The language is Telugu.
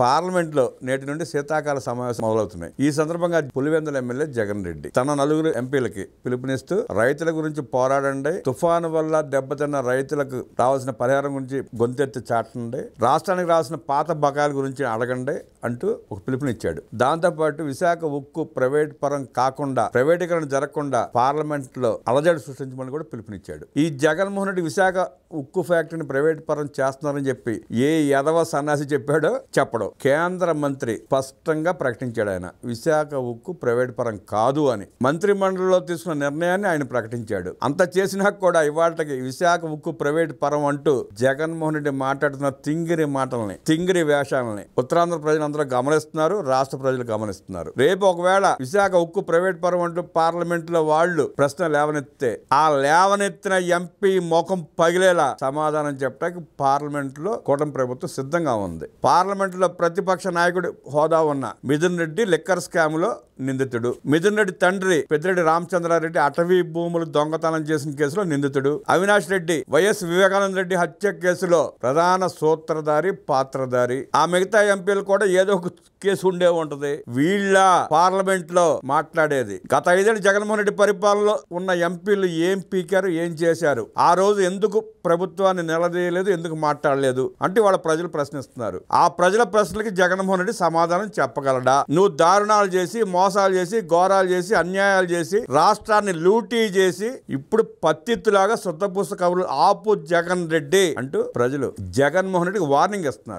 పార్లమెంట్ లో నేటి నుండి శీతాకాల సమావేశం మొదలవుతున్నాయి. ఈ సందర్భంగా పులివెందుల ఎమ్మెల్యే జగన్ రెడ్డి తన నలుగురు ఎంపీలకి పిలుపునిస్తూ రైతుల గురించి పోరాడండి, తుఫాను వల్ల దెబ్బతిన్న రైతులకు రావాల్సిన పరిహారం గురించి గొంతెత్తి చాటండి, రాష్ట్రానికి రావాల్సిన పాత బకాయిల గురించి అడగండి అంటూ ఒక పిలుపునిచ్చాడు. దాంతోపాటు విశాఖ ఉక్కు ప్రైవేట్ పరం కాకుండా, ప్రైవేటీకరణ జరగకుండా పార్లమెంట్ లో అలజడి సృష్టించమని కూడా పిలుపునిచ్చాడు. ఈ జగన్మోహన్ రెడ్డి విశాఖ ఉక్కు ఫ్యాక్టరీని ప్రైవేట్ పరం చేస్తున్నారని చెప్పి ఏ యదవ సన్నాసి చెప్పాడో చెప్పడం కేంద్ర మంత్రి స్పష్టంగా ప్రకటించాడు. ఆయన విశాఖ ఉక్కు ప్రైవేట్ పరం కాదు అని మంత్రి మండలిలో తీసుకున్న నిర్ణయాన్ని ఆయన ప్రకటించాడు. అంత చేసినా కూడా ఇవాళకి విశాఖ ఉక్కు ప్రైవేట్ పరం అంటూ జగన్మోహన్ రెడ్డి మాట్లాడుతున్న తింగిరి మాటల్ని, తింగిరి వేషాలని ఉత్తరాంధ్ర ప్రజలందరూ గమనిస్తున్నారు, రాష్ట్ర ప్రజలు గమనిస్తున్నారు. రేపు ఒకవేళ విశాఖ ఉక్కు ప్రైవేట్ పరం అంటూ పార్లమెంట్ లో వాళ్ళు ప్రశ్న లేవనెత్తే ఆ లేవనెత్తిన ఎంపీ ముఖం పగిలేలా సమాధానం చెప్పడానికి పార్లమెంట్ లో కూటమి ప్రభుత్వం సిద్ధంగా ఉంది. పార్లమెంట్ లో ప్రతిపక్ష నాయకుడి హోదా ఉన్న మిథున్ రెడ్డి లిక్కర్ స్కామ్ లో నిందితుడు, మిథున్ రెడ్డి తండ్రి పెద్దిరెడ్డి రామచంద్రారెడ్డి అటవీ భూములు దొంగతనం చేసిన కేసులో నిందితుడు, అవినాష్ రెడ్డి వైఎస్ వివేకానంద రెడ్డి హత్య కేసులో ప్రధాన సూత్రధారి, పాత్రధారి. ఆ మిగతా ఎంపీలు కూడా ఏదో ఒక కేసు ఉండే ఉంటది. వీళ్ళ పార్లమెంట్ లో మాట్లాడేది. గత 5 ఏళ్ళు జగన్మోహన్ రెడ్డి పరిపాలనలో ఉన్న ఎంపీలు ఏం పీకారు, ఏం చేశారు, ఆ రోజు ఎందుకు ప్రభుత్వాన్ని నిలదీయలేదు, ఎందుకు మాట్లాడలేదు అంటే వాళ్ళ ప్రజలు ప్రశ్నిస్తున్నారు. ఆ ప్రజల ప్రశ్నలకి జగన్మోహన్ రెడ్డి సమాధానం చెప్పగలడా? నువ్వు దారుణాలు చేసి, మోసాలు చేసి, ఘోరాలు చేసి, అన్యాయాలు చేసి, రాష్ట్రాన్ని లూటీ చేసి ఇప్పుడు పత్తిత్తులాగా శుద్ధపూస కబుర్లు ఆపు జగన్ రెడ్డి అంటూ ప్రజలు జగన్మోహన్ రెడ్డికి వార్నింగ్ ఇస్తున్నారు.